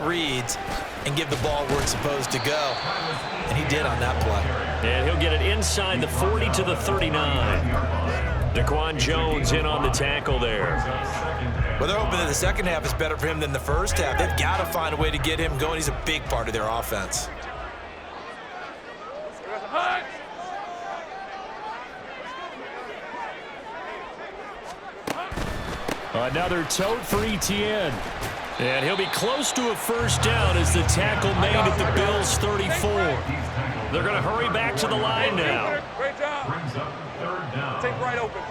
reads and give the ball where it's supposed to go. And he did on that play. And he'll get it inside the 40 to the 39. Daquan Jones in on the tackle there. Well, they're hoping that the second half is better for him than the first half. They've got to find a way to get him going. He's a big part of their offense. Another tote for Etienne. And he'll be close to a first down as the tackle made at the Bills' 34. They're going to hurry back to the line now. Great job. Take right open.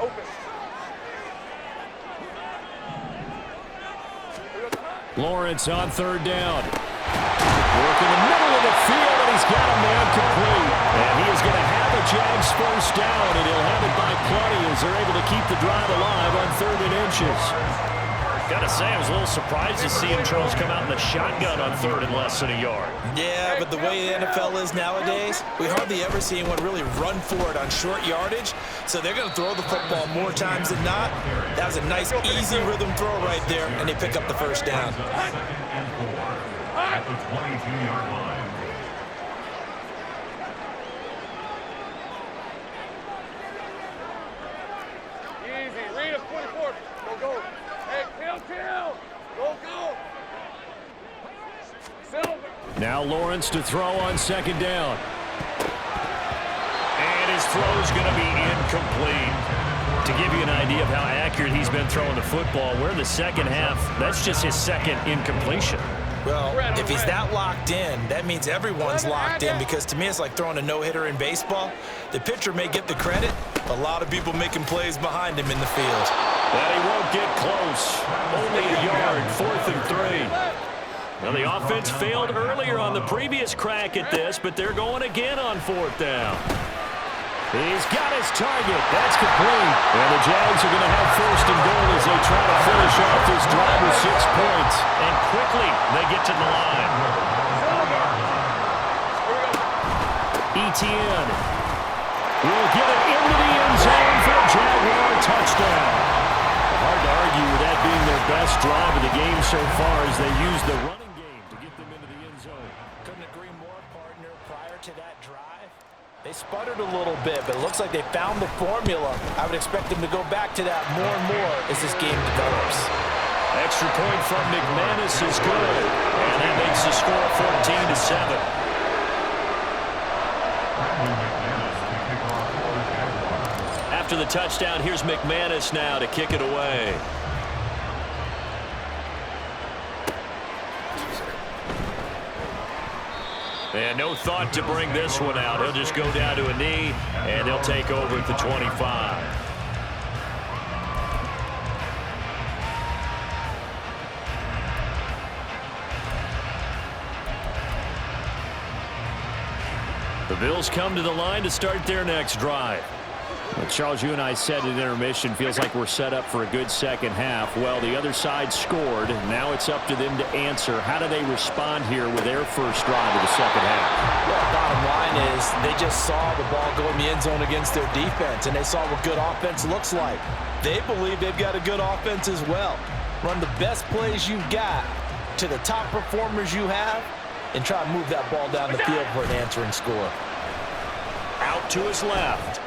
Lawrence on third down. Work in the middle of the field, and he's got a man complete. And he is going to have a Jags first down, and he'll have it by plenty as they're able to keep the drive alive on 3rd and inches. Gotta say, I was a little surprised to see him, Charles, come out in the shotgun on 3rd and less than a yard. Yeah, but the way the NFL is nowadays, we hardly ever see anyone really run for it on short yardage. So they're going to throw the football more times than not. That was a nice, easy rhythm throw right there, and they pick up the first down. At the 22-yard line. Easy. Read us 24. Go. Hey, kill. Go. Silver. Now Lawrence to throw on second down. And his throw's going to be incomplete. To give you an idea of how accurate he's been throwing the football, we're in the second half. That's just his second incompletion. Well, if he's that locked in, that means everyone's locked in, because to me it's like throwing a no-hitter in baseball. The pitcher may get the credit, but a lot of people making plays behind him in the field. But he won't get close. Only a yard, 4th and 3. Now the offense failed earlier on the previous crack at this, but they're going again on 4th down. He's got his target. That's complete. And the Jags are going to have 1st and goal as they try to finish off this drive with 6 points. And quickly they get to the line. Etienne will get it into the end zone for a Jaguar touchdown. Hard to argue with that being their best drive of the game so far as they use the running game to get them into the end zone. Couldn't agree more, partner. Prior to that drive, they sputtered a little bit, but it looks like they found the formula. I would expect them to go back to that more and more as this game develops. Extra point from McManus is good, and that makes the score 14-7. After the touchdown, here's McManus now to kick it away. And no thought to bring this one out. He'll just go down to a knee, and they'll take over at the 25. The Bills come to the line to start their next drive. Well, Charles, you and I said at intermission, feels like we're set up for a good second half. Well, the other side scored. Now it's up to them to answer. How do they respond here with their first drive of the second half? Well, bottom line is they just saw the ball go in the end zone against their defense, and they saw what good offense looks like. They believe they've got a good offense as well. Run the best plays you've got to the top performers you have, and try to move that ball down the field for an answering score. Out to his left.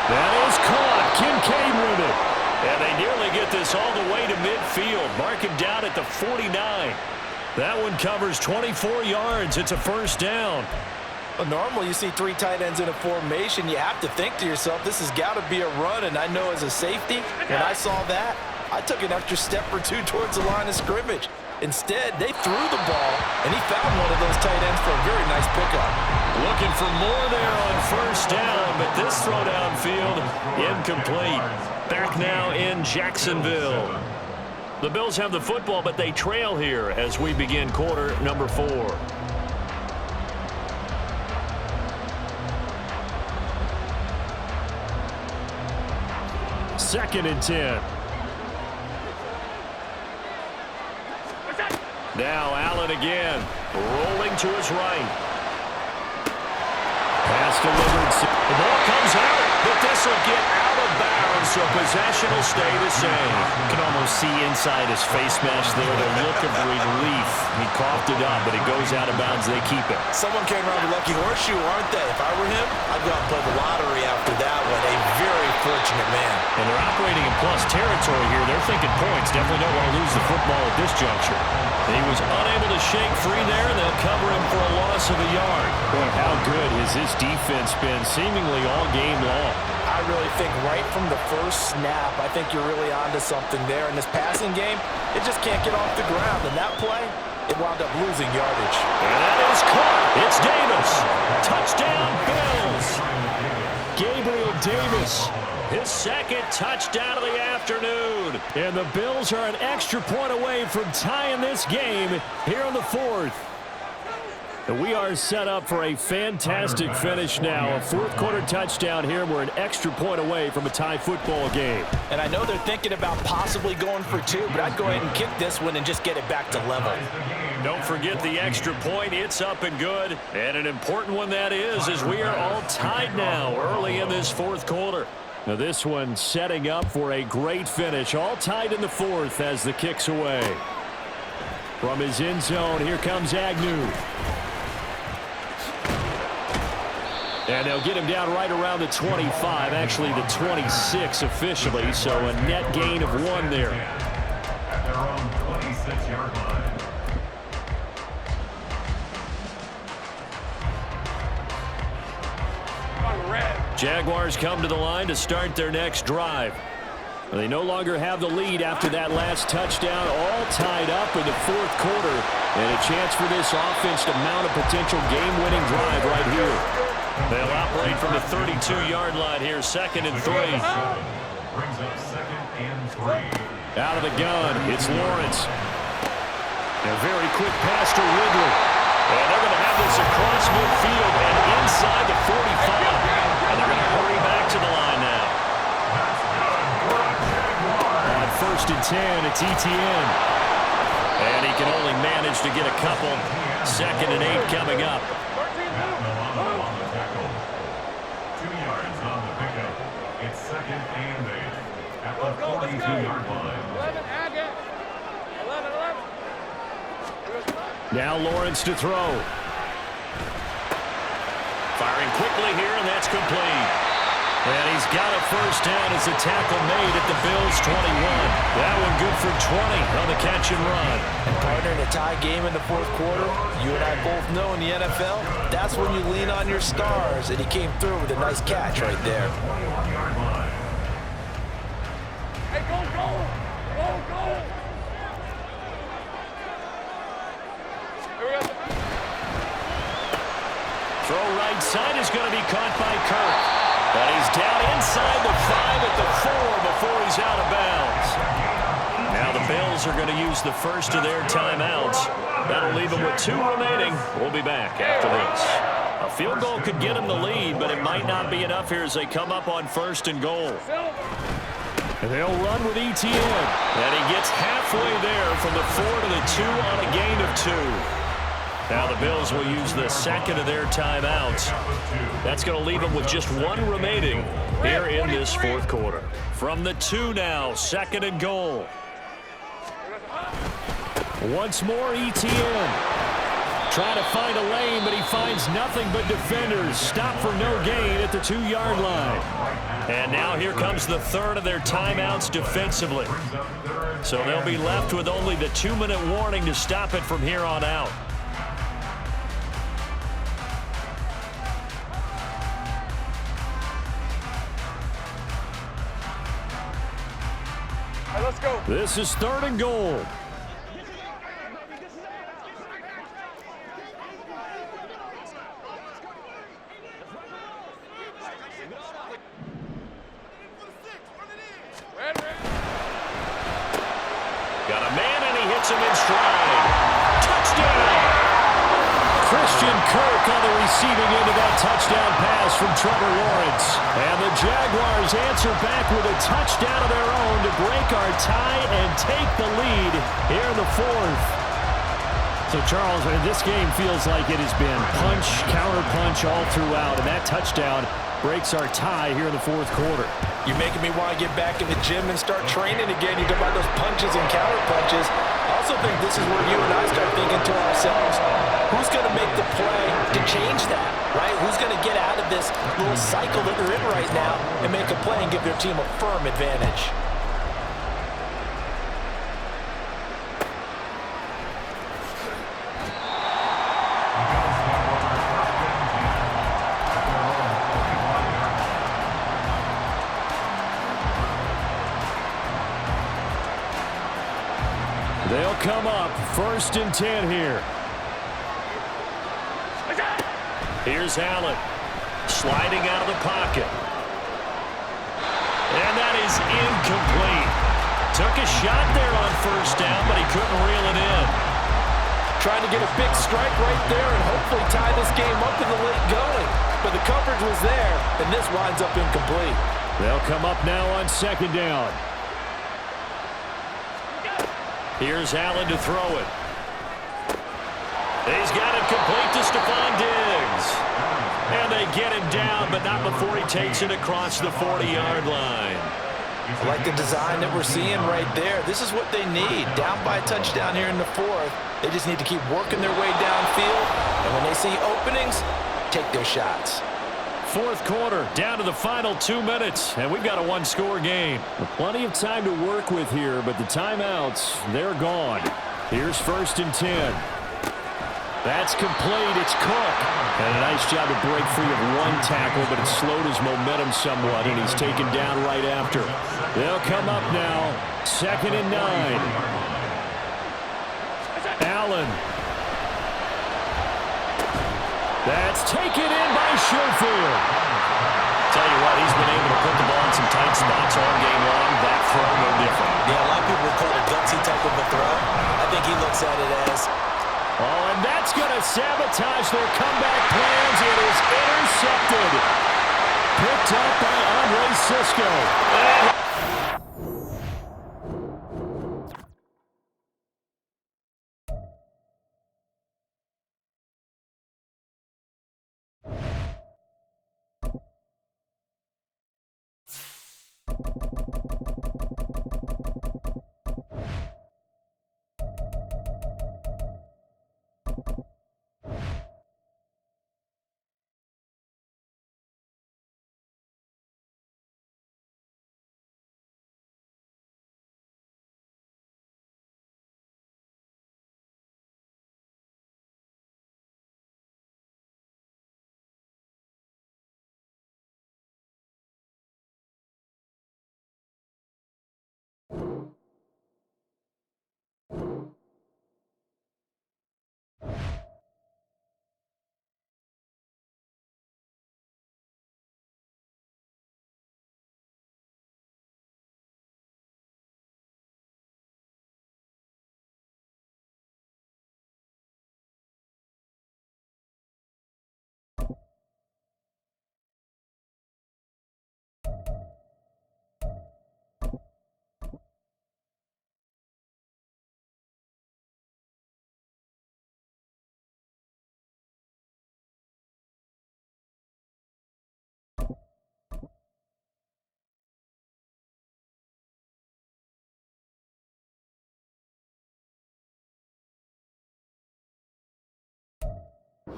That is caught. Kincaid with it. And they nearly get this all the way to midfield. Mark him down at the 49. That one covers 24 yards. It's a first down. Well, normally you see 3 tight ends in a formation. You have to think to yourself, this has got to be a run. And I know as a safety, when I saw that, I took an extra step or two towards the line of scrimmage. Instead, they threw the ball, and he found one of those tight ends for a very nice pickup. Looking for more there on first down, but this throw downfield incomplete. Back now in Jacksonville. The Bills have the football, but they trail here as we begin quarter number 4. Second and 10. Now Allen again, rolling to his right. Pass delivered. The ball comes out, but this will get out of bounds so possession will stay the same. You can almost see inside his face mask there the look of relief. He coughed it up, but it goes out of bounds. They keep it. Someone came around with lucky horseshoe, aren't they? If I were him, I'd go out and play the lottery after that one. A very fortunate man. And they're operating in plus territory here. They're thinking points. Definitely don't want to lose the football at this juncture. He was unable to shake free there, and they'll cover him for a loss of a yard. Boy, how good has his defense been seemingly all game long? I really think right from the first snap, I think you're really onto something there. In this passing game, it just can't get off the ground. And that play, it wound up losing yardage. And that is caught. It's Davis. Touchdown, Bills. Gabriel Davis. His second touchdown of the afternoon. And the Bills are an extra point away from tying this game here in the fourth. And we are set up for a fantastic finish now. A fourth-quarter touchdown here. We're an extra point away from a tie football game. And I know they're thinking about possibly going for two, but I'd go ahead and kick this one and just get it back to level. Don't forget the extra point. It's up and good. And an important one that is, as we are all tied now early in this fourth quarter. Now this one setting up for a great finish. All tied in the fourth as the kick's away. From his end zone, here comes Agnew. And they'll get him down right around the 25, actually the 26 officially, so a net gain of 1 there. At their own 26-yard line. Jaguars come to the line to start their next drive. They no longer have the lead after that last touchdown, all tied up in the fourth quarter, and a chance for this offense to mount a potential game-winning drive right here. They'll operate from the 32-yard line here, 2nd and 3. Brings up 2nd and 3. Out of the gun, it's Lawrence. A very quick pass to Ridley. And they're going to have this across midfield and inside the 45. And they're going to hurry back to the line now. On 1st and 10, it's Etienne. And he can only manage to get a couple. 2nd and 8 coming up. 2 yards on the pickup. It's 2nd and 8 at the 42-yard line. 11, Agate. 11, 11. Now Lawrence to throw. Firing quickly here, and that's complete. And he's got a first down as a tackle made at the Bills' 21. That one good for 20 on the catch and run. And partner, in a tie game in the fourth quarter, you and I both know in the NFL, that's when you lean on your stars, and he came through with a nice catch right there. Hey, go, go! Go, go! Here we go. Throw right side is going to be caught by Kirk. But he's down inside the 5 at the 4 before he's out of bounds. Now the Bills are going to use the first of their timeouts. That'll leave them with 2 remaining. We'll be back after this. A field goal could get them the lead, but it might not be enough here as they come up on 1st and goal. And they'll run with Etienne. And he gets halfway there from the 4 to the 2 on a gain of 2. Now the Bills will use the 2nd of their timeouts. That's going to leave them with just 1 remaining here in this fourth quarter. From the 2 now, 2nd and goal. Once more Etienne. Trying to find a lane, but he finds nothing but defenders. Stop for no gain at the 2-yard line. And now here comes the 3rd of their timeouts defensively. So they'll be left with only the 2-minute warning to stop it from here on out. Let's go. This is 3rd and goal. Got a man, and he hits him in stride. Touchdown! Christian Kirk on the receiving end of that touchdown pass from Trevor Lawrence. And the Jaguars answer back with a touchdown of their own to break our tie and take the lead here in the fourth. So, Charles, this game feels like it has been punch, counter punch all throughout. And that touchdown breaks our tie here in the fourth quarter. You're making me want to get back in the gym and start training again. You talk about those punches and counter punches. I also think this is where you and I start thinking to ourselves, who's going to make the play to change that, right? Who's going to get out of this little cycle that they're in right now and make a play and give their team a firm advantage? They'll come up 1st and 10 here. Here's Allen, sliding out of the pocket. And that is incomplete. Took a shot there on 1st down, but he couldn't reel it in. Trying to get a big strike right there and hopefully tie this game up in the late going. But the coverage was there, and this winds up incomplete. They'll come up now on 2nd down. Here's Allen to throw it. He's got it complete to Stephon Diggs. And they get him down, but not before he takes it across the 40-yard line. I like the design that we're seeing right there. This is what they need. Down by a touchdown here in the 4th. They just need to keep working their way downfield. And when they see openings, take their shots. 4th quarter, down to the final 2 minutes, and we've got a one-score game. Plenty of time to work with here, but the timeouts, they're gone. Here's 1st and 10. That's complete. It's Cook. And a nice job to break free of one tackle, but it slowed his momentum somewhat, and he's taken down right after. They'll come up now, 2nd and 9. Allen. That's taken in by Schofield. Tell you what, he's been able to put the ball in some tight spots all game long. That throw, no different. Yeah, a lot of people would call it a gutsy type of a throw. I think he looks at it as... Oh, and that's going to sabotage their comeback plans. It is intercepted. Picked up by Andre Sisco.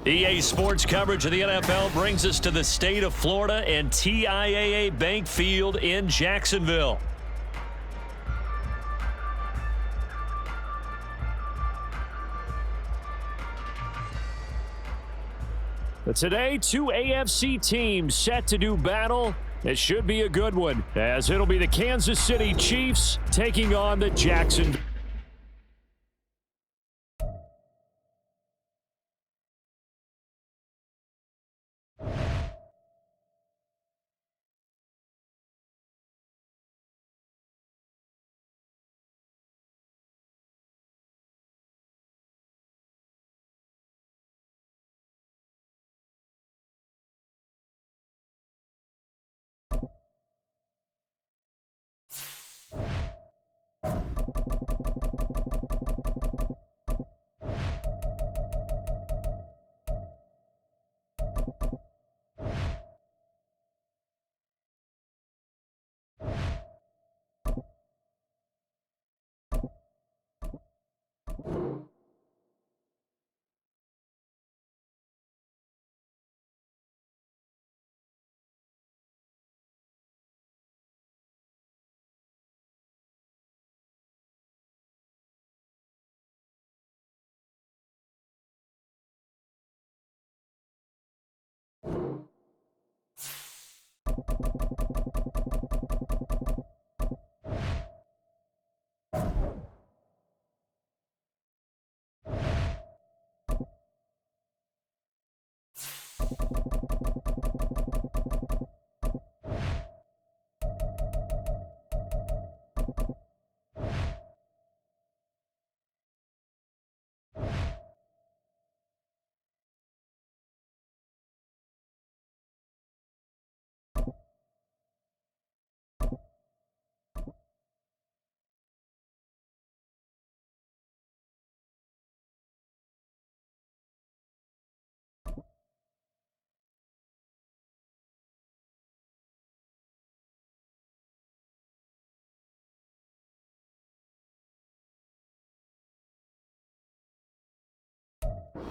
EA Sports coverage of the NFL brings us to the state of Florida and TIAA Bank Field in Jacksonville. But today, 2 AFC teams set to do battle. It should be a good one, as it'll be the Kansas City Chiefs taking on the Jacksonville.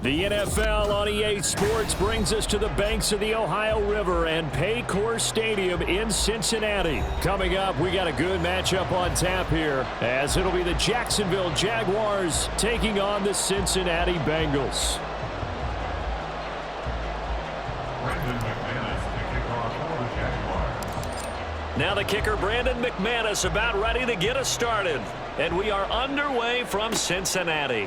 The NFL on EA Sports brings us to the banks of the Ohio River and Paycor Stadium in Cincinnati. Coming up, we got a good matchup on tap here, as it'll be the Jacksonville Jaguars taking on the Cincinnati Bengals. Now the kicker, Brandon McManus, about ready to get us started. And we are underway from Cincinnati.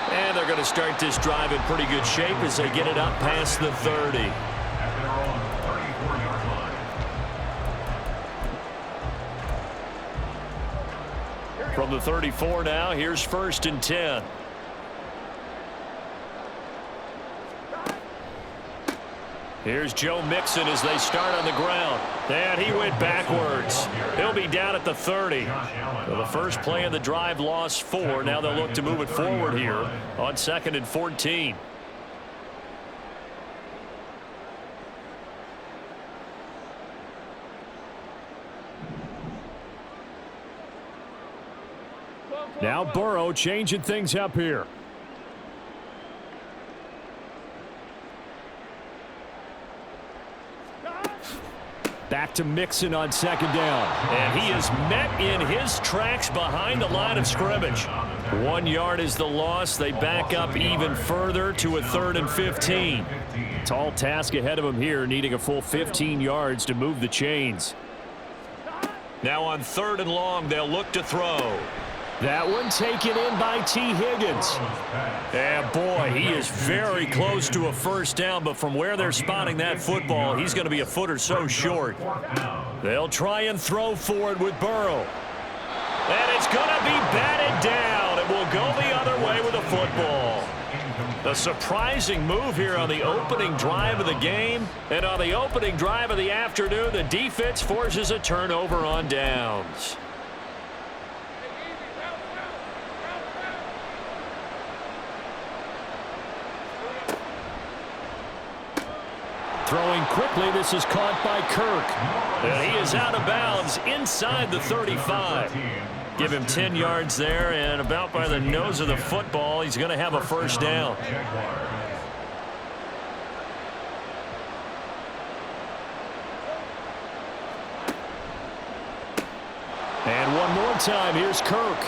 And they're going to start this drive in pretty good shape as they get it up past the 30. From the 34 now, here's 1st and 10. Here's Joe Mixon as they start on the ground. And he went backwards. He'll be down at the 30. So the first play of the drive lost 4. Now they'll look to move it forward here on 2nd and 14. Now Burrow changing things up here. Back to Mixon on 2nd down. And he is met in his tracks behind the line of scrimmage. 1 yard is the loss. They back up even further to a 3rd and 15. Tall task ahead of him here, needing a full 15 yards to move the chains. Now on 3rd and long, they'll look to throw. That one taken in by T. Higgins. And boy, he is very close to a first down, but from where they're spotting that football, he's going to be a foot or so short. They'll try and throw for it with Burrow. And it's going to be batted down. It will go the other way with a football. A surprising move here on the opening drive of the game. And on the opening drive of the afternoon, the defense forces a turnover on downs. Throwing quickly, this is caught by Kirk. And he is out of bounds inside the 35. Give him 10 yards there, and about by the nose of the football, he's going to have a first down. And one more time, here's Kirk.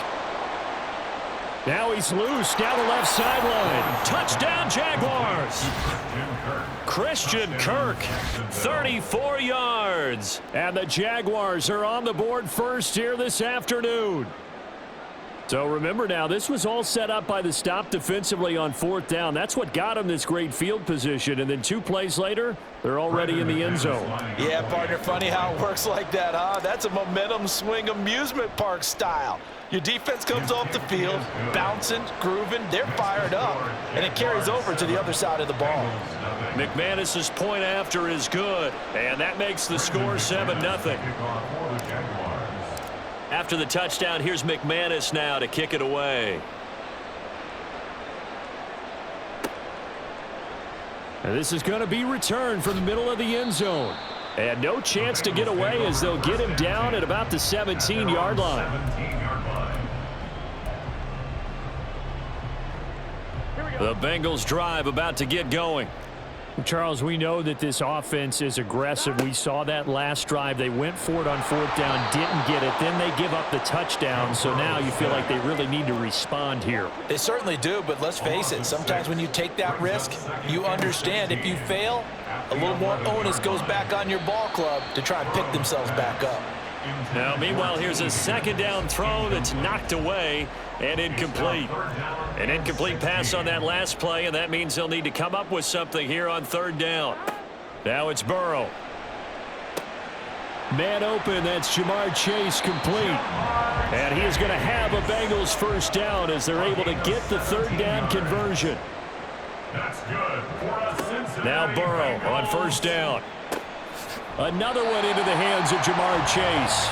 Now he's loose down the left sideline. Touchdown, Jaguars. Christian Kirk, 34 yards. And the Jaguars are on the board first here this afternoon. So remember now, this was all set up by the stop defensively on 4th down. That's what got them this great field position. And then 2 plays later, they're already in the end zone. Yeah, partner, funny how it works like that, huh? That's a momentum swing amusement park style. Your defense comes off the field, bouncing, grooving, they're fired up, and it carries over to the other side of the ball. McManus's point after is good, and that makes the score 7-0. After the touchdown, here's McManus now to kick it away. And this is going to be returned from the middle of the end zone. And no chance to get away as they'll get him down at about the 17-yard line. The Bengals drive about to get going. Charles, we know that this offense is aggressive. We saw that last drive. They went for it on 4th down, didn't get it. Then they give up the touchdown. So now you feel like they really need to respond here. They certainly do, but let's face it. Sometimes when you take that risk, you understand if you fail, a little more onus goes back on your ball club to try and pick themselves back up. Now, meanwhile, here's a 2nd down throw that's knocked away and incomplete. An incomplete pass on that last play, and that means they'll need to come up with something here on 3rd down. Now it's Burrow. Man open, that's Jamar Chase complete. And he is going to have a Bengals 1st down as they're able to get the 3rd down conversion. That's good for a Cincinnati. Now Burrow on 1st down. Another one into the hands of Jamar Chase.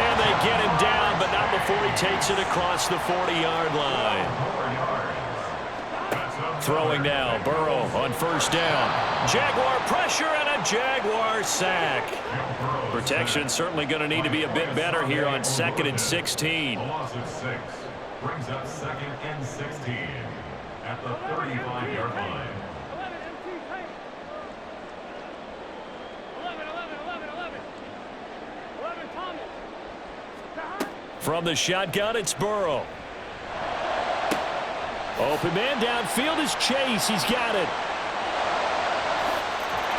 And they get him down, but not before he takes it across the 40-yard line. Throwing now, Burrow on 1st down. Jaguar pressure and a Jaguar sack. Protection certainly going to need to be a bit better here on 2nd and 16. A loss of 6 brings up 2nd and 16 at the 35-yard line. 11, Thomas. From the shotgun, it's Burrow. Open man downfield is Chase. He's got it.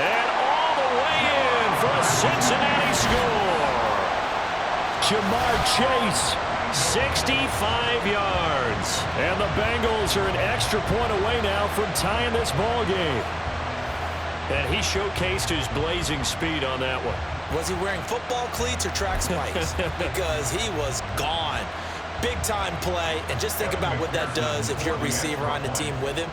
And all the way in for a Cincinnati score. Jamar Chase. 65 yards. And the Bengals are an extra point away now from tying this ball game. And he showcased his blazing speed on that one. Was he wearing football cleats or track spikes? Because he was gone. Big-time play, and just think about what that does if you're a receiver on the team with him.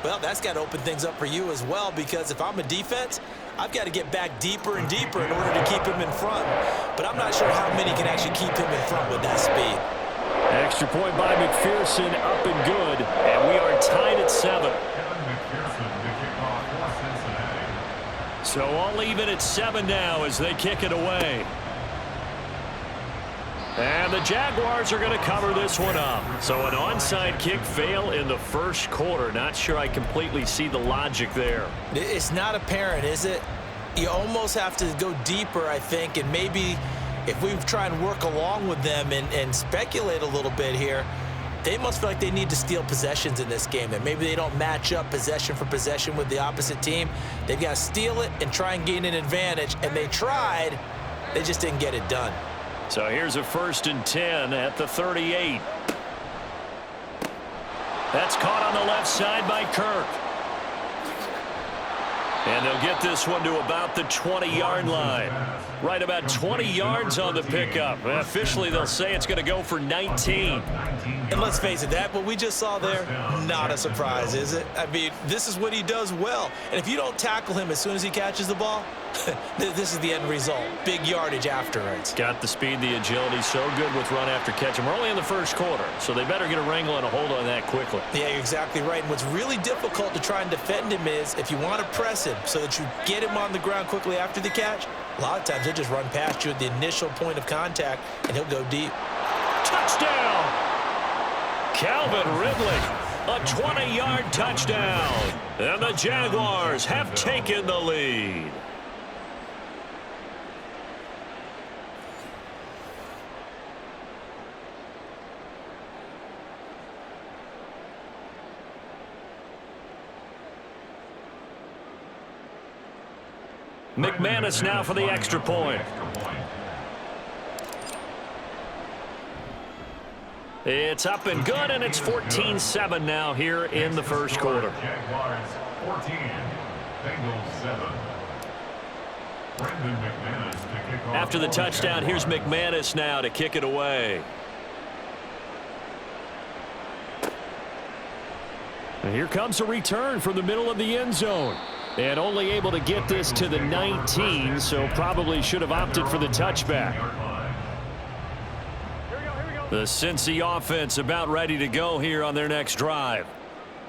Well, that's got to open things up for you as well, because if I'm a defense, I've got to get back deeper and deeper in order to keep him in front. But I'm not sure how many can actually keep him in front with that speed. Extra point by McPherson, up and good. And we are tied at 7. So all even at 7 now as they kick it away. And the Jaguars are going to cover this one up. So an onside kick fail in the 1st quarter. Not sure I completely see the logic there. It's not apparent, is it? You almost have to go deeper, I think, and maybe if we try and work along with them and speculate a little bit here, they must feel like they need to steal possessions in this game, and maybe they don't match up possession for possession with the opposite team. They've got to steal it and try and gain an advantage, and they tried. They just didn't get it done. So here's a 1st and 10 at the 38. That's caught on the left side by Kirk. And they'll get this one to about the 20-yard line. Right about 20 yards on the pickup. Officially, they'll say it's going to go for 19. And let's face it, what we just saw there, not a surprise, is it? I mean, this is what he does well. And if you don't tackle him as soon as he catches the ball, this is the end result. Big yardage afterwards. Got the speed, the agility, so good with run after catch. And we're only in the 1st quarter, so they better get a wrangle and a hold on that quickly. Yeah, you're exactly right. And what's really difficult to try and defend him is if you want to press him so that you get him on the ground quickly after the catch, a lot of times he'll just run past you at the initial point of contact, and he'll go deep. Touchdown! Calvin Ridley, a 20-yard touchdown. And the Jaguars have taken the lead. McManus now for the extra point. It's up and good, and it's 14-7 now here in the 1st quarter. Jaguars 14, Bengals 7. Brendan McManus to kick off. After the touchdown, here's McManus now to kick it away. And here comes a return from the middle of the end zone. And only able to get this to the 19, so probably should have opted for the touchback. The Cincy offense about ready to go here on their next drive.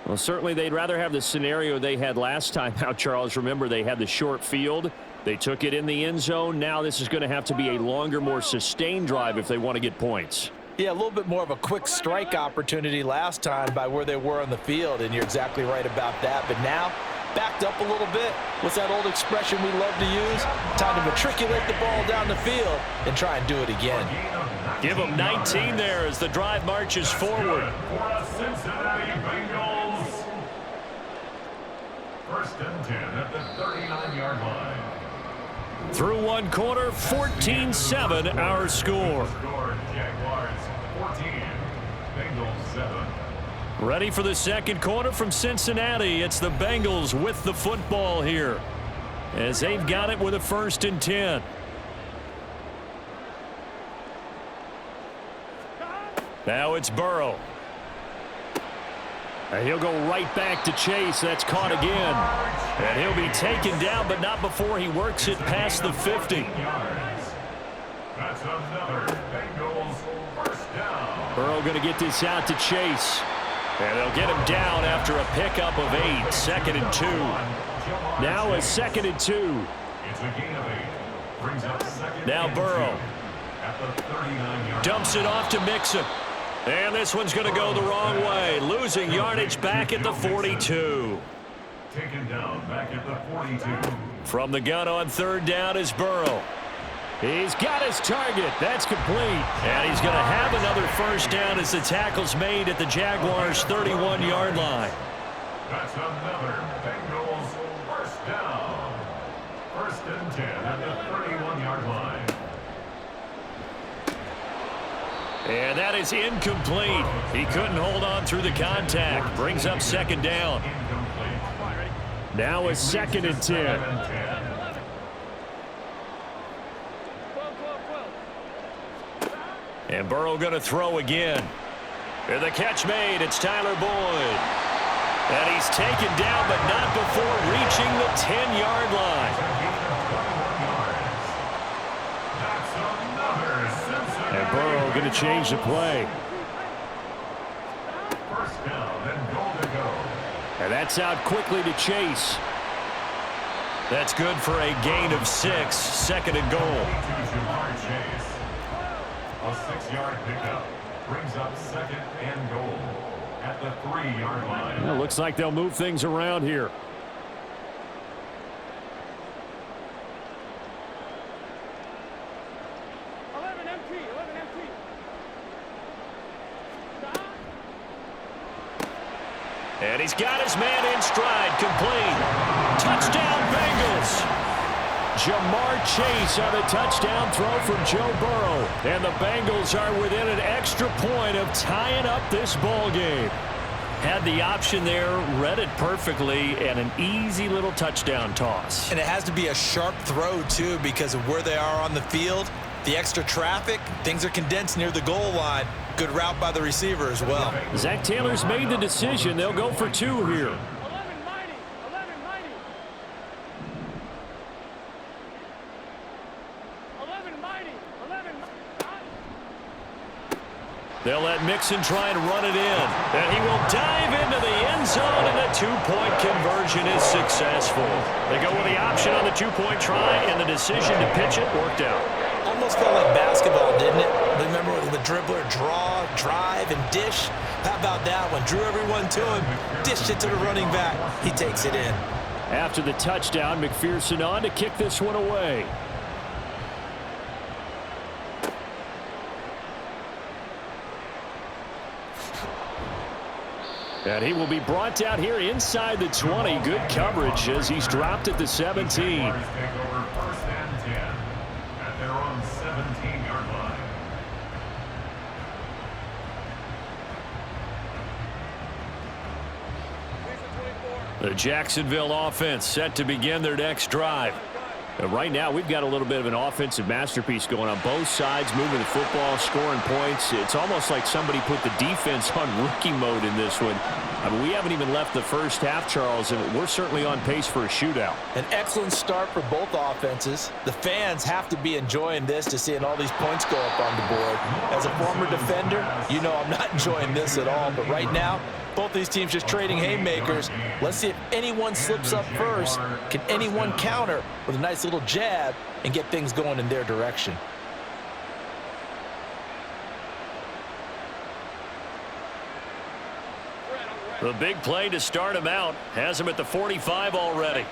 Well, certainly they'd rather have the scenario they had last time out, Charles. Remember, they had the short field. They took it in the end zone. Now this is going to have to be a longer, more sustained drive if they want to get points. Yeah, a little bit more of a quick strike opportunity last time by where they were on the field, and you're exactly right about that. But now backed up a little bit. What's that old expression we love to use? Time to matriculate the ball down the field and try and do it again. Give them 19 there as the drive marches forward. For the Cincinnati Bengals. First and 10 at the 39-yard line. Through one quarter, 14-7 our score. Jaguars 14, Bengals 7. Ready for the second quarter from Cincinnati. It's the Bengals with the football here as they've got it with a 1st and 10. Now it's Burrow. And he'll go right back to Chase. That's caught again. And he'll be taken down, but not before he works it past the 50. That's another Bengals first down. Burrow going to get this out to Chase. And they'll get him down after a pickup of 8. 2nd and 2. Now a 2nd and 2. It's a gain of 8. Brings up 2nd now and Burrow 2 at the 39-yard dumps it off to Mixon. And this one's going to go the wrong way. Losing yardage back at the 42. Taken down back at the 42. From the gun on 3rd down is Burrow. He's got his target. That's complete. And he's going to have another 1st down as the tackle's made at the Jaguars' 31-yard line. That's another Bengals first down. 1st and 10 at the 31-yard line. And that is incomplete. He couldn't hold on through the contact. Brings up 2nd down. Incomplete. Now a 2nd and 10. 12. And Burrow going to throw again. And the catch made. It's Tyler Boyd. And he's taken down, but not before reaching the 10-yard line. And Burrow going to change the play. First down and goal to go. And that's out quickly to Chase. That's good for a gain of 6. 2nd and goal. Chase. A 6-yard pickup brings up 2nd and goal at the 3-yard line. Well, looks like they'll move things around here. And he's got his man in stride, complete. Touchdown, Bengals. Jamar Chase on a touchdown throw from Joe Burrow. And the Bengals are within an extra point of tying up this ball game. Had the option there, read it perfectly, and an easy little touchdown toss. And it has to be a sharp throw, too, because of where they are on the field. The extra traffic, things are condensed near the goal line. Good route by the receiver as well. Zach Taylor's made the decision. They'll go for 2 here. 11 mighty. 11 mighty. 11 mighty. 11 They'll let Mixon try and run it in. And he will dive into the end zone, and the 2-point conversion is successful. They go with the option on the 2-point try, and the decision to pitch it worked out. Almost felt like basketball, didn't it? Remember the dribbler draw, drive, and dish? How about that one? Drew everyone to him, dished it to the running back. He takes it in. After the touchdown, McPherson on to kick this one away. And he will be brought down here inside the 20. Good coverage as he's dropped at the 17. Take over 1st and 10 at their own 17-yard line. The Jacksonville offense set to begin their next drive. Right now, we've got a little bit of an offensive masterpiece going on both sides, moving the football, scoring points. It's almost like somebody put the defense on rookie mode in this one. I mean, we haven't even left the first half, Charles, and we're certainly on pace for a shootout. An excellent start for both offenses. The fans have to be enjoying this to seeing all these points go up on the board. As a former defender, you know I'm not enjoying this at all, but right now, both these teams just trading haymakers. Let's see if anyone slips up first. Can anyone counter with a nice little jab and get things going in their direction? The big play to start him out has him at the 45 already.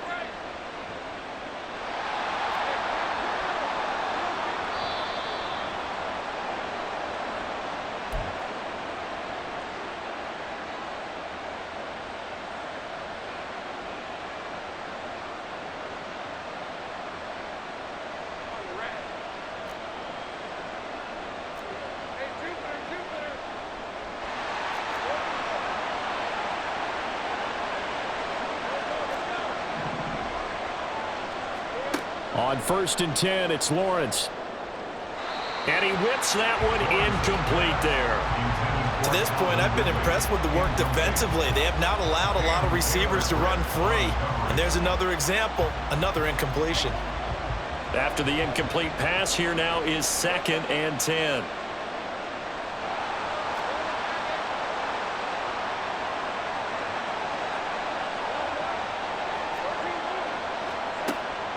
On 1st and 10, it's Lawrence. And he whips that one incomplete there. To this point, I've been impressed with the work defensively. They have not allowed a lot of receivers to run free. And there's another example, another incompletion. After the incomplete pass, here now is 2nd and 10.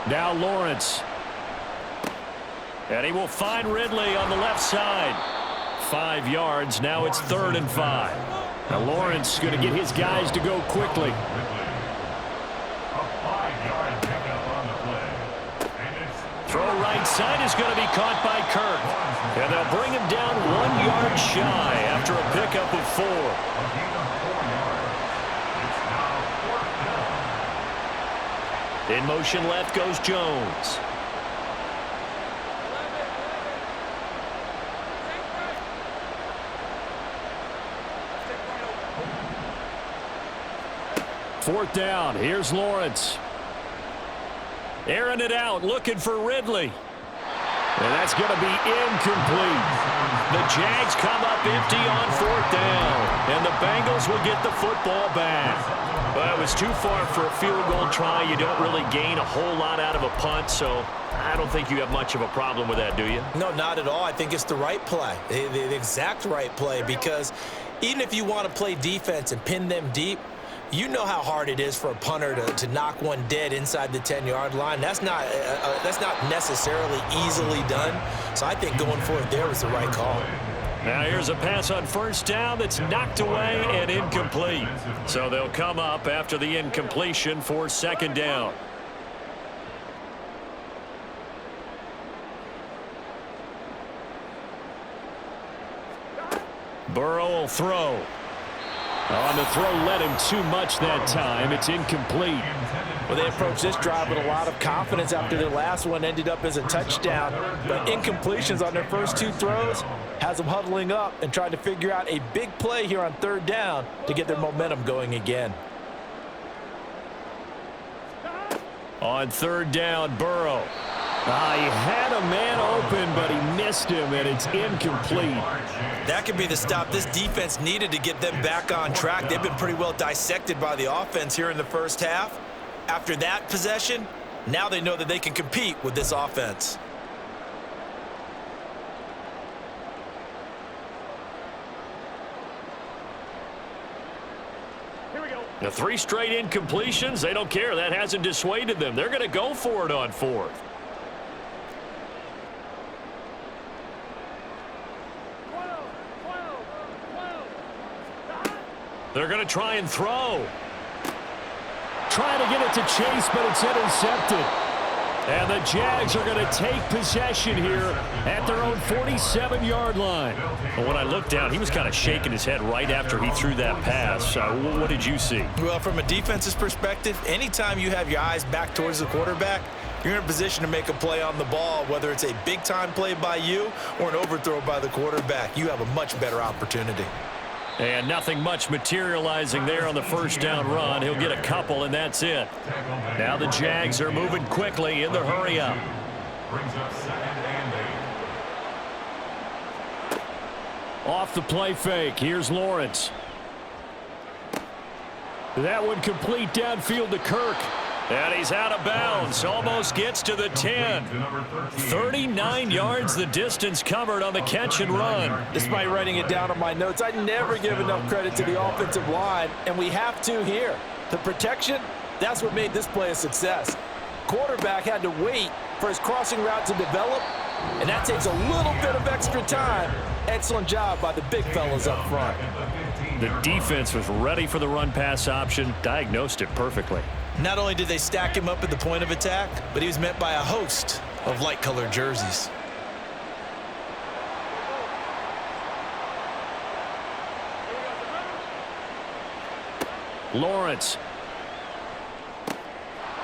Now Lawrence. And he will find Ridley on the left side. 5 yards. Now it's 3rd and 5. Now Lawrence is going to get his guys to go quickly. A 5-yard pickup on the play. And it's Throw right side is going to be caught by Kirk. And they'll bring him down 1 yard shy after a pickup of 4. a gain of 4 yards. It's now 4th down. In motion left goes Jones. Fourth down. Here's Lawrence. Airing it out, looking for Ridley. And that's going to be incomplete. The Jags come up empty on 4th down. And the Bengals will get the football back. Well, it was too far for a field goal try. You don't really gain a whole lot out of a punt, so I don't think you have much of a problem with that, do you? No, not at all. I think it's the right play, the exact right play, because even if you want to play defense and pin them deep, you know how hard it is for a punter to knock one dead inside the 10-yard line. That's not necessarily easily done. So I think going for it there was the right call. Now here's a pass on 1st down that's knocked away and incomplete. So they'll come up after the incompletion for 2nd down. Burrow will throw. On the throw led him too much that time. It's incomplete. Well, they approached this drive with a lot of confidence after their last one ended up as a touchdown. But incompletions on their first 2 throws has them huddling up and trying to figure out a big play here on 3rd down to get their momentum going again. On 3rd down, Burrow. He had a man open, but he missed him, and it's incomplete. That could be the stop this defense needed to get them back on track. They've been pretty well dissected by the offense here in the first half. After that possession, now they know that they can compete with this offense. Here we go. The 3 straight incompletions, they don't care. That hasn't dissuaded them. They're going to go for it on 4th. 12. They're going to try and throw. Trying to get it to Chase, but it's intercepted. And the Jags are going to take possession here at their own 47-yard line. Well, when I looked down, he was kind of shaking his head right after he threw that pass. What did you see? Well, from a defense's perspective, anytime you have your eyes back towards the quarterback, you're in a position to make a play on the ball, whether it's a big-time play by you or an overthrow by the quarterback. You have a much better opportunity. And nothing much materializing there on the 1st down run. He'll get a couple, and that's it. Now the Jags are moving quickly in the hurry-up. Brings up 2nd and 8. Off the play fake. Here's Lawrence. That one complete downfield to Kirk. And he's out of bounds. Almost gets to the 10. 39 yards the distance covered on the catch and run. Despite writing it down on my notes, I never give enough credit to the offensive line, and we have to here. The protection, that's what made this play a success. Quarterback had to wait for his crossing route to develop, And that takes a little bit of extra time. Excellent job by the big fellas up front. The defense was ready for the run-pass option, diagnosed it perfectly. Not only did they stack him up at the point of attack, but he was met by a host of light-colored jerseys. Lawrence.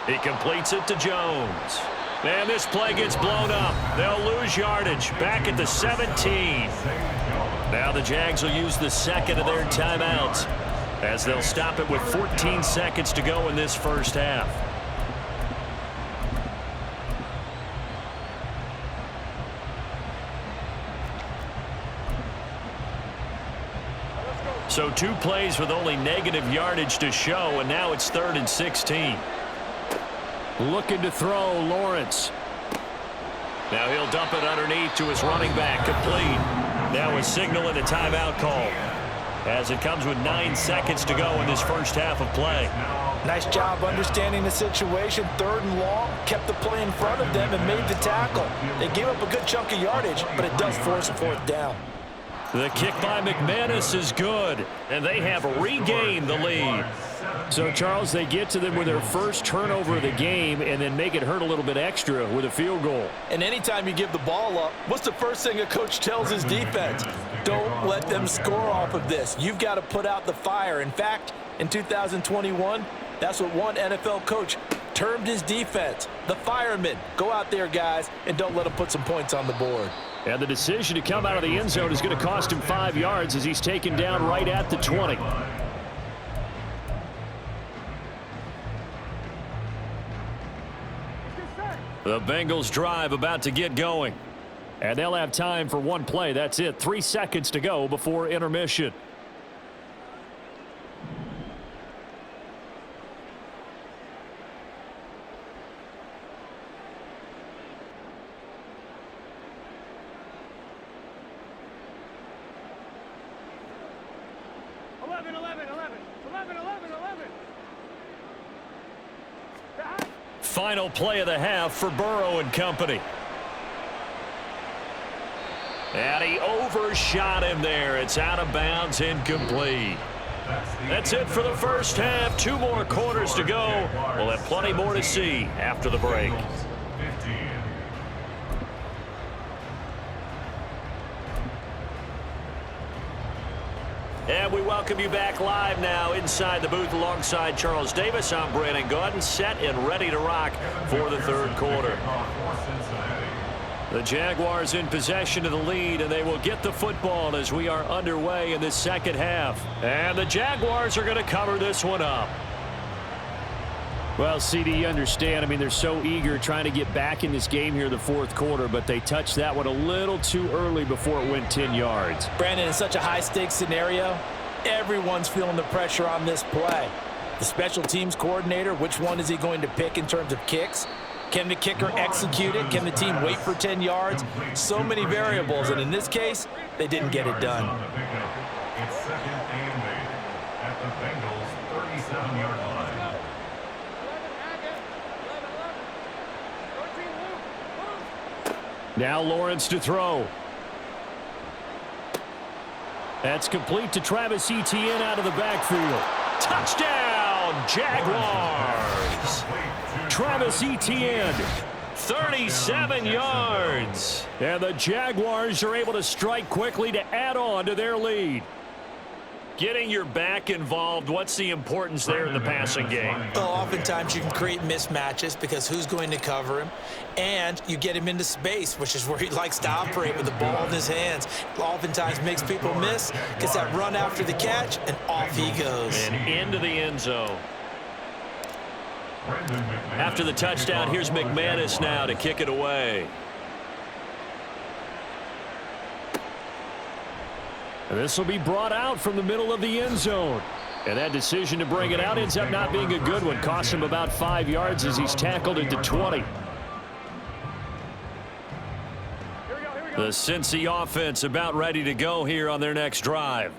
He completes it to Jones. And this play gets blown up. They'll lose yardage back at the 17. Now the Jags will use the second of their timeouts as they'll stop it with 14 seconds to go in this first half. So 2 plays with only negative yardage to show, and now it's 3rd and 16. Looking to throw, Lawrence. Now he'll dump it underneath to his running back, complete. Now a signal and a timeout call as it comes with 9 seconds to go in this first half of play. Nice job understanding the situation. 3rd and long, kept the play in front of them and made the tackle. They gave up a good chunk of yardage, but it does force a 4th down. The kick by McManus is good, and they have regained the lead. So, Charles, they get to them with their first turnover of the game and then make it hurt a little bit extra with a field goal. And anytime you give the ball up, what's the first thing a coach tells his defense? Don't let them score off of this. You've got to put out the fire. In fact, in 2021, that's what one NFL coach termed his defense, the firemen. Go out there, guys, and don't let them put some points on the board. And the decision to come out of the end zone is going to cost him 5 yards as he's taken down right at the 20. The Bengals drive about to get going. And they'll have time for one play. That's it. 3 seconds to go before intermission. Final play of the half for Burrow and company. And he overshot him there. It's out of bounds, incomplete. That's it for the first half. 2 more quarters to go. We'll have plenty more to see after the break. And we welcome you back live now inside the booth alongside Charles Davis. I'm Brandon Gaudin, set and ready to rock for the 3rd quarter. The Jaguars in possession of the lead, and they will get the football as we are underway in this second half. And the Jaguars are going to cover this one up. Well, CD, you understand. I mean, they're so eager trying to get back in this game here in the 4th quarter, but they touched that one a little too early before it went 10 yards. Brandon, in such a high-stakes scenario, everyone's feeling the pressure on this play. The special teams coordinator, which one is he going to pick in terms of kicks? Can the kicker execute it? Can the team wait for 10 yards? So many variables, and in this case, they didn't get it done. It's 2nd and 8 at the Bengals' 37-yard line. Now Lawrence to throw. That's complete to Travis Etienne out of the backfield. Touchdown, Jaguars! Travis Etienne. 37 yards. And the Jaguars are able to strike quickly to add on to their lead. Getting your back involved, what's the importance there in the passing game? Well, oftentimes you can create mismatches because who's going to cover him, and you get him into space, which is where he likes to operate with the ball in his hands. Oftentimes makes people miss, gets that run after the catch, and off he goes. And into the end zone. After the touchdown, here's McManus now to kick it away. And this will be brought out from the middle of the end zone. And that decision to bring it out ends up not being a good one. Cost him about 5 yards as he's tackled into 20. The Cincy offense about ready to go here on their next drive.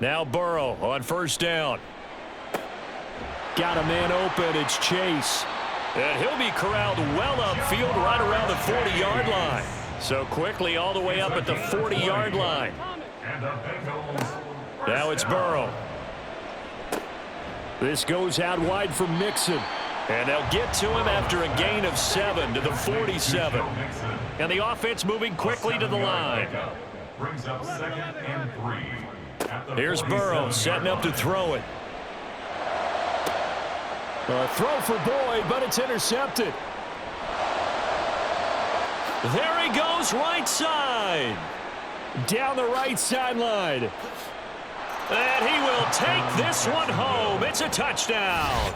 Now Burrow on 1st down. Got a man open. It's Chase. And he'll be corralled well upfield right around the 40-yard line. So quickly all the way up at the 40-yard line. And the Bengals. Now it's Burrow. This goes out wide for Mixon. And they'll get to him after a gain of 7 to the 47. And the offense moving quickly to the line. Brings up 2nd and 3. Here's Burrow setting up to throw it. A throw for Boyd, but it's intercepted. There he goes, right side. Down the right sideline. And he will take this one home. It's a touchdown.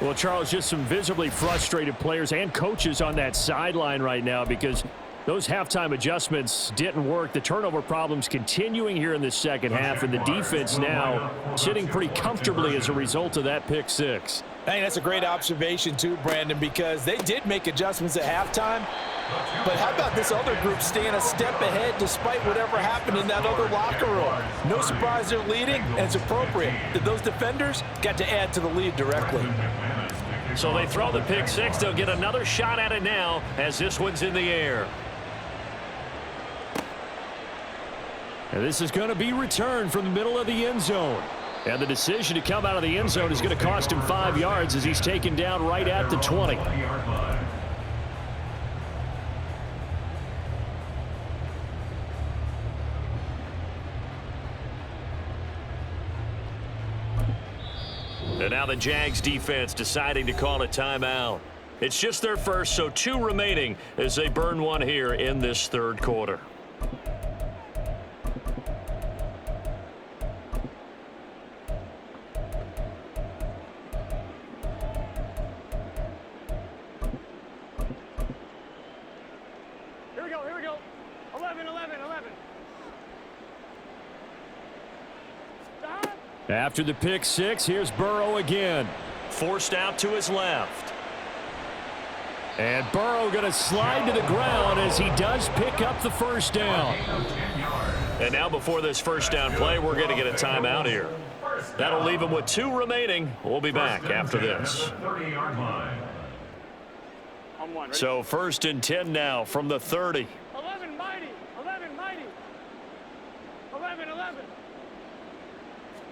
Well, Charles, just some visibly frustrated players and coaches on that sideline right now because those halftime adjustments didn't work. The turnover problems continuing here in the second half, and the defense now sitting pretty comfortably as a result of that pick six. I think that's a great observation too, Brandon, because they did make adjustments at halftime. But how about this other group staying a step ahead despite whatever happened in that other locker room? No surprise they're leading, and it's appropriate that those defenders got to add to the lead directly. So they throw the pick six. They'll get another shot at it now as this one's in the air. And this is going to be returned from the middle of the end zone. And the decision to come out of the end zone is going to cost him 5 yards as he's taken down right at the 20. And now the Jags defense deciding to call a timeout. It's just their first, so 2 remaining as they burn one here in this third quarter. Here we go. 11. Stop. After the pick six, here's Burrow again. Forced out to his left. And Burrow going to slide to the ground as he does pick up the first down. And now before this first down play, we're going to get a timeout here. That'll leave him with 2 remaining. We'll be back after this. On one. Ready? So 1st and 10 now from the 30. 11 mighty. 11.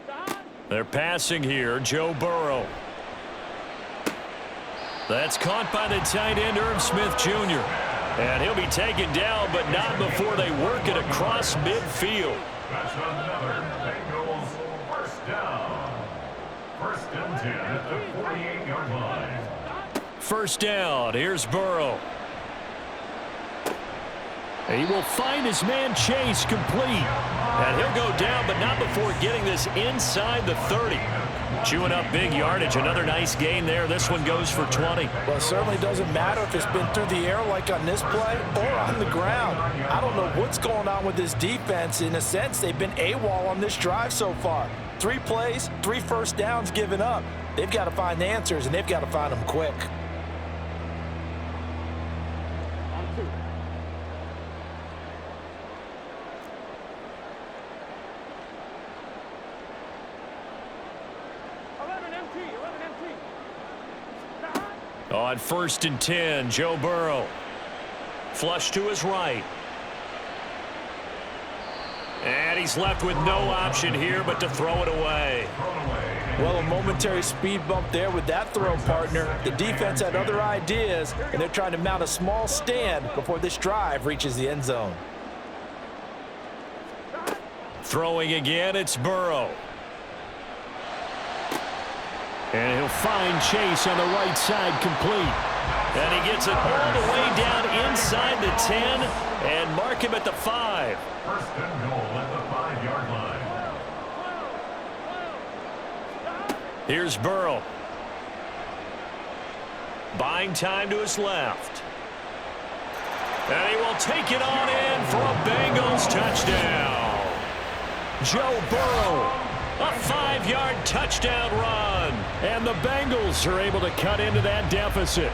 Stop. They're passing here, Joe Burrow. That's caught by the tight end, Irv Smith Jr. And he'll be taken down, but not before they work it across midfield. That's another Bengals first down. 1st and 10 at the 48-yard line. First down, here's Burrow. He will find his man Chase complete. And he'll go down, but not before getting this inside the 30. Chewing up big yardage. Another nice gain there. This one goes for 20. Well, it certainly doesn't matter if it's been through the air like on this play or on the ground. I don't know what's going on with this defense. In a sense, they've been AWOL on this drive so far. 3 plays, 3 first downs given up. They've got to find the answers, and they've got to find them quick. On 2. On 1st and 10, Joe Burrow. Flush to his right. And he's left with no option here but to throw it away. Well, a momentary speed bump there with that throw, partner. The defense had other ideas, and they're trying to mount a small stand before this drive reaches the end zone. Throwing again, it's Burrow. And he'll find Chase on the right side complete. And he gets it all the way down inside the 10 and mark him at the 5. 1st and goal at the 5-yard line. Here's Burrow. Buying time to his left. And he will take it on in for a Bengals touchdown. Joe Burrow. A 5-yard touchdown run. And the Bengals are able to cut into that deficit.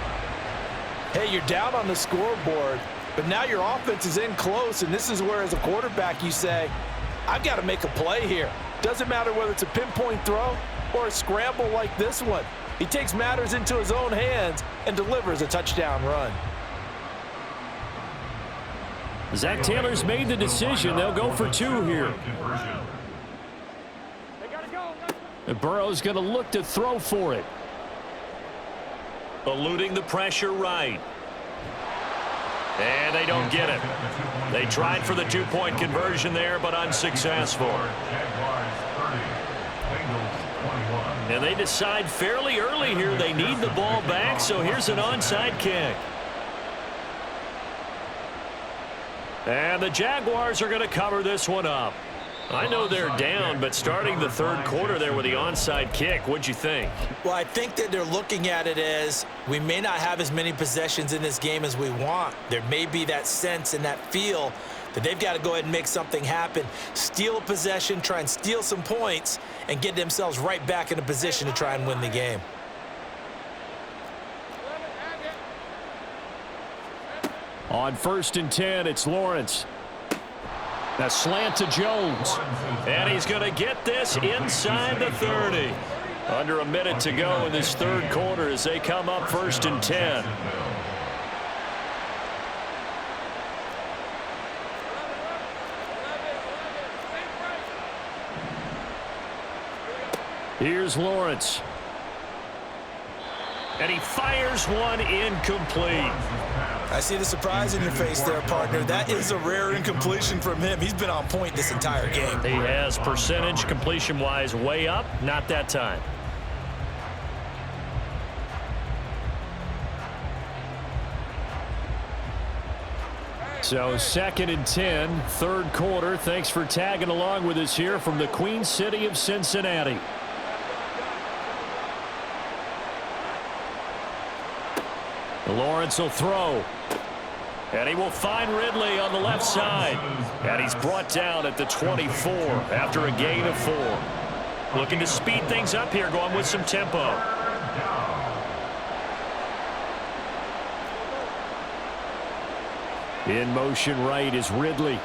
Hey, you're down on the scoreboard, but now your offense is in close, and this is where, as a quarterback, you say, I've got to make a play here. Doesn't matter whether it's a pinpoint throw or a scramble like this one. He takes matters into his own hands and delivers a touchdown run. Zach Taylor's made the decision. They'll go for 2 here. They gotta go. And Burrow's going to look to throw for it. Eluding the pressure right. And they don't get it. They tried for the 2-point conversion there, but unsuccessful. And they decide fairly early here they need the ball back, so here's an onside kick. And the Jaguars are going to cover this one up. I know they're down, but starting the third quarter there with the onside kick, what'd you think? Well, I think that they're looking at it as we may not have as many possessions in this game as we want. There may be that sense and that feel that they've got to go ahead and make something happen, steal a possession, try and steal some points, and get themselves right back in a position to try and win the game. On 1st and 10, it's Lawrence. A slant to Jones. And he's going to get this inside the 30. Under a minute to go in this third quarter as they come up 1st and 10. Here's Lawrence. And he fires one incomplete. I see the surprise in your face there, partner. That is a rare incompletion from him. He's been on point this entire game. He has percentage completion-wise way up. Not that time. So 2nd and 10, third quarter. Thanks for tagging along with us here from the Queen City of Cincinnati. Lawrence will throw. And he will find Ridley on the left side. And he's brought down at the 24 after a gain of 4. Looking to speed things up here, going with some tempo. In motion right is Ridley.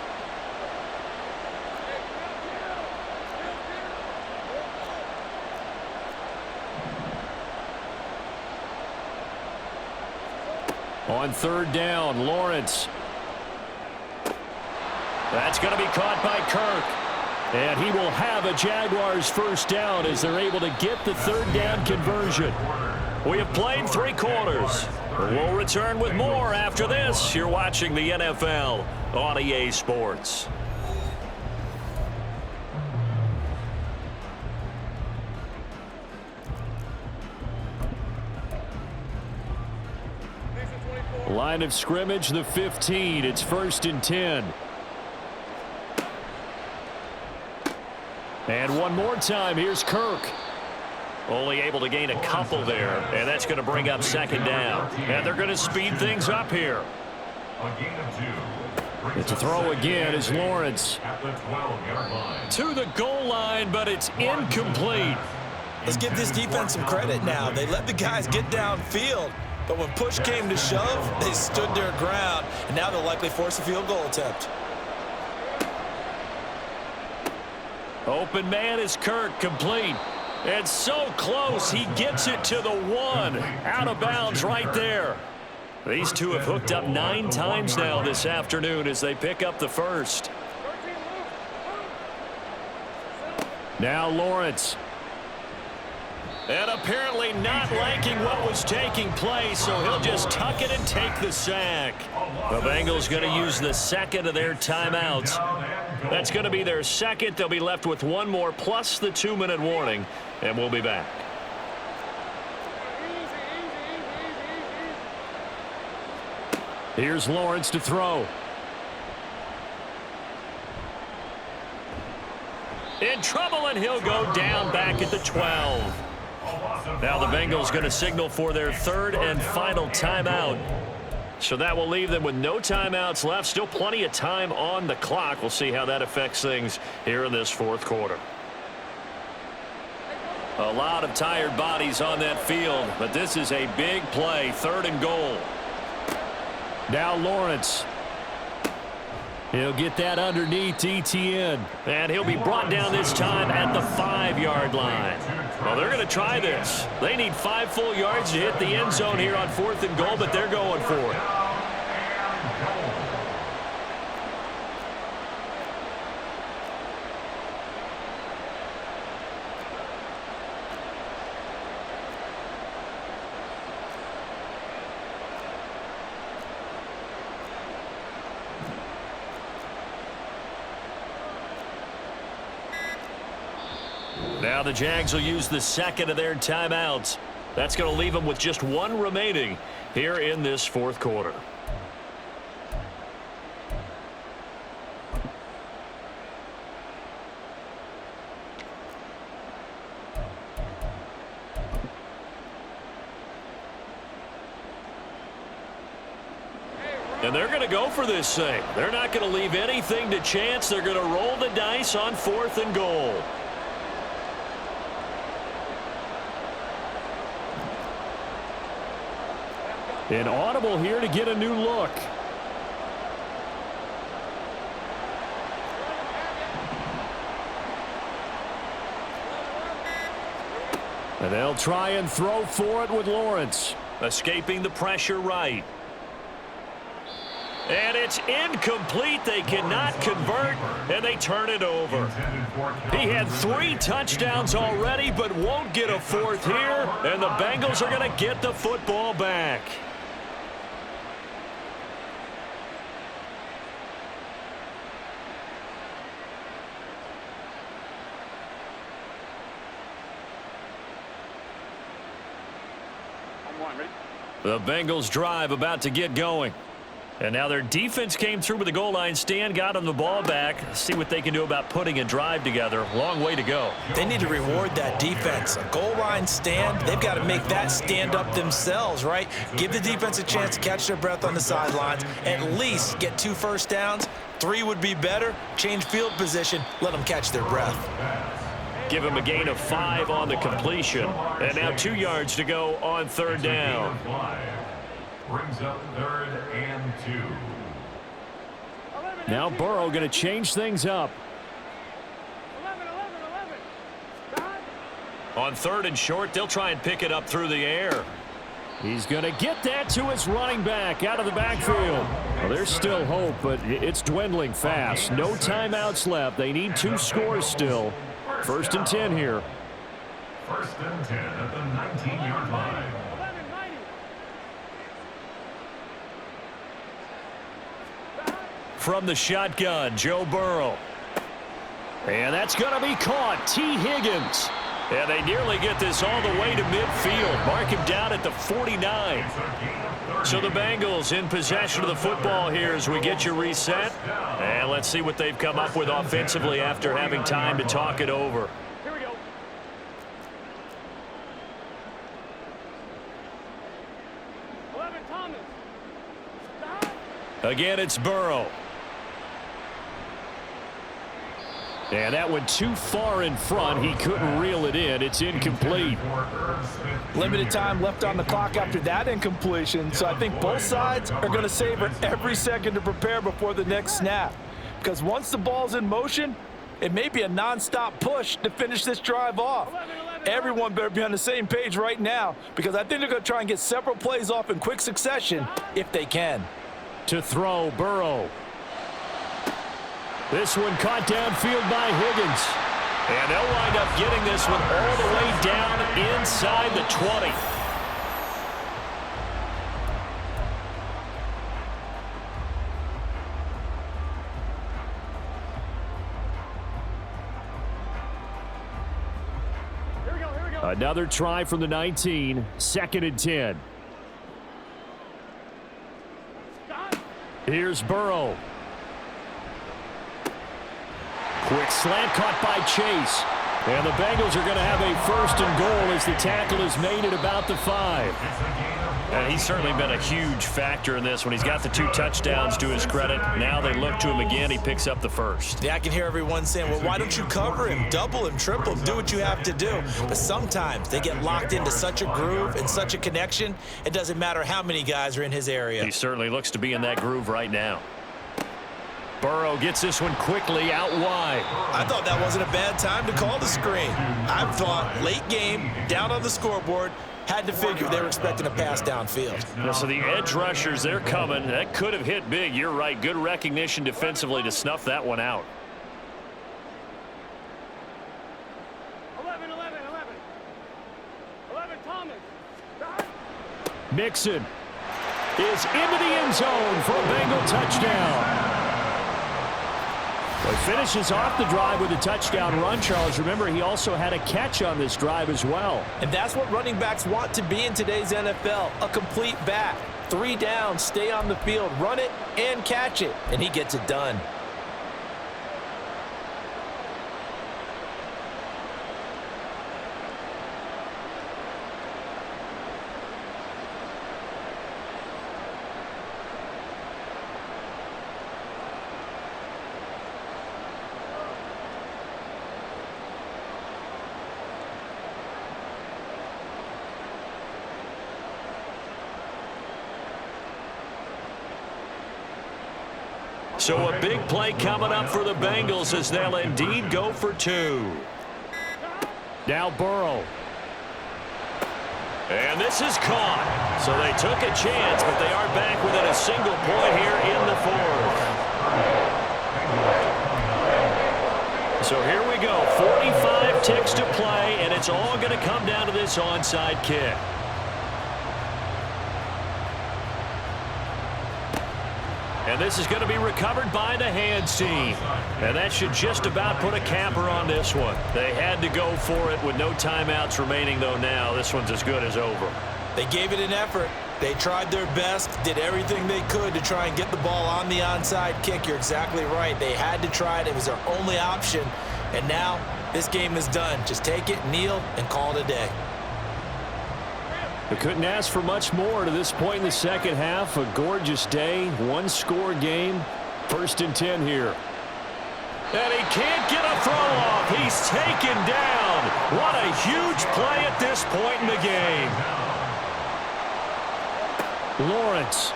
On 3rd down, Lawrence. That's going to be caught by Kirk. And he will have a Jaguars first down as they're able to get the 3rd down conversion. We have played 3 quarters. We'll return with more after this. You're watching the NFL on EA Sports. Line of scrimmage, the 15. It's 1st and 10. And one more time, here's Kirk. Only able to gain a couple there, and that's going to bring up 2nd down. And they're going to speed things up here. And to throw again is Lawrence. At the 12-yard line. To the goal line, but it's incomplete. Let's give this defense some credit now. They let the guys get downfield, but when push came to shove, they stood their ground, and now they'll likely force a field goal attempt. Open man is Kirk, complete. It's so close, he gets it to the 1. Out of bounds right there. These two have hooked up 9 times now this afternoon as they pick up the first. Now Lawrence. And apparently not liking what was taking place, so he'll just tuck it and take the sack. The Bengals going to use the 2nd of their timeouts. That's going to be their 2nd. They'll be left with 1 more plus the 2-minute warning, and we'll be back. Here's Lawrence to throw. In trouble, and he'll go down back at the 12. Now the Bengals going to signal for their 3rd and final timeout. So that will leave them with no timeouts left. Still plenty of time on the clock. We'll see how that affects things here in this 4th quarter. A lot of tired bodies on that field, but this is a big play. 3rd and goal. Now Lawrence. He'll get that underneath ETN. And he'll be brought down this time at the 5-yard line. Well, they're going to try this. They need 5 full yards to hit the end zone here on 4th and goal, but they're going for it. Now the Jags will use the second of their timeouts. That's going to leave them with just 1 remaining here in this 4th quarter. And they're going to go for this thing. They're not going to leave anything to chance. They're going to roll the dice on 4th and goal. An audible here to get a new look. And they'll try and throw for it with Lawrence. Escaping the pressure right. And it's incomplete. They cannot convert, and they turn it over. He had 3 touchdowns already, but won't get a 4th here, and the Bengals are going to get the football back. The Bengals drive about to get going. And now their defense came through with the goal line stand, got them the ball back. See what they can do about putting a drive together. Long way to go. They need to reward that defense. A goal line stand, they've got to make that stand up themselves, right? Give the defense a chance to catch their breath on the sidelines. At least get 2 first downs. 3 would be better. Change field position. Let them catch their breath. Give him a gain of 5 on the completion. And now 2 yards to go on 3rd down. Brings up 3rd and 2. Now Burrow going to change things up. 11. On 3rd and short, they'll try and pick it up through the air. He's going to get that to his running back out of the backfield. Well, there's still hope, but it's dwindling fast. No timeouts left. They need 2 scores still. 1st and 10 here. 1st and 10 at the 19-yard line. From the shotgun, Joe Burrow. And that's going to be caught. T. Higgins. And they nearly get this all the way to midfield. Mark him down at the 49. So the Bengals in possession of the football here as we get you reset. And let's see what they've come up with offensively after having time to talk it over. Here we go. 11, Thomas. Again, it's Burrow. And that went too far in front. He couldn't reel it in. It's incomplete. Limited time left on the clock after that incompletion, so I think both sides are going to savor every second to prepare before the next snap. Because once the ball's in motion, it may be a nonstop push to finish this drive off. Everyone better be on the same page right now, because I think they're going to try and get several plays off in quick succession if they can. To throw, Burrow. This one caught downfield by Higgins. And they'll wind up getting this one all the way down inside the 20. Here we go. Another try from the 19. 2nd and 10. Here's Burrow. Quick slant caught by Chase. And the Bengals are going to have a 1st and goal as the tackle is made at about the 5. And he's certainly been a huge factor in this when he's got the 2 touchdowns to his credit. Now they look to him again. He picks up the 1st. Yeah, I can hear everyone saying, well, why don't you cover him, double him, triple him, do what you have to do. But sometimes they get locked into such a groove and such a connection, it doesn't matter how many guys are in his area. He certainly looks to be in that groove right now. Burrow gets this one quickly out wide. I thought that wasn't a bad time to call the screen. I thought late game, down on the scoreboard, had to figure they were expecting a pass downfield. Yeah, so the edge rushers, they're coming. That could have hit big. You're right. Good recognition defensively to snuff that one out. 11, Thomas. Mixon is into the end zone for a Bengal touchdown. Well, he finishes off the drive with a touchdown run, Charles. Remember, he also had a catch on this drive as well. And that's what running backs want to be in today's NFL, a complete back. 3 downs, stay on the field, run it, and catch it, and he gets it done. So a big play coming up for the Bengals as they'll indeed go for 2. Now Burrow. And this is caught. So they took a chance, but they are back within a single point here in the 4th. So here we go. 45 ticks to play, and it's all going to come down to this onside kick. And this is going to be recovered by the hands team. And that should just about put a capper on this one. They had to go for it with no timeouts remaining, though now. This one's as good as over. They gave it an effort. They tried their best, did everything they could to try and get the ball on the onside kick. You're exactly right. They had to try it. It was their only option. And now this game is done. Just take it, kneel, and call it a day. They couldn't ask for much more to this point in the second half. A gorgeous day, 1-score game. 1st and 10 here. And he can't get a throw off. He's taken down. What a huge play at this point in the game. Lawrence.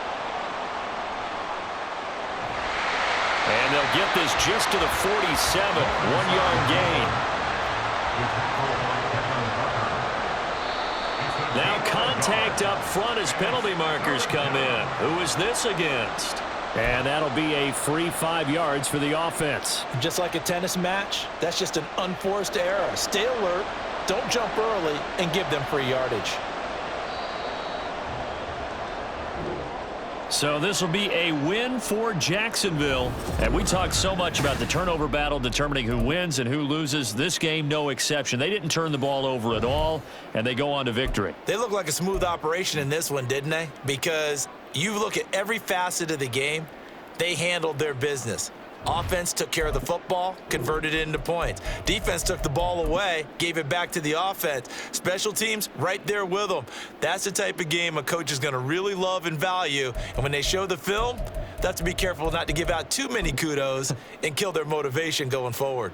And they'll get this just to the 47. 1-yard gain. Now contact up front as penalty markers come in. Who is this against? And that'll be a free 5 yards for the offense. Just like a tennis match, that's just an unforced error. Stay alert, don't jump early, and give them free yardage. So this will be a win for Jacksonville. And we talked so much about the turnover battle determining who wins and who loses. This game, no exception. They didn't turn the ball over at all, and they go on to victory. They look like a smooth operation in this one, didn't they? Because you look at every facet of the game, they handled their business. Offense took care of the football, converted it into points. Defense took the ball away, gave it back to the offense. Special teams, right there with them. That's the type of game a coach is going to really love and value. And when they show the film, they have to be careful not to give out too many kudos and kill their motivation going forward.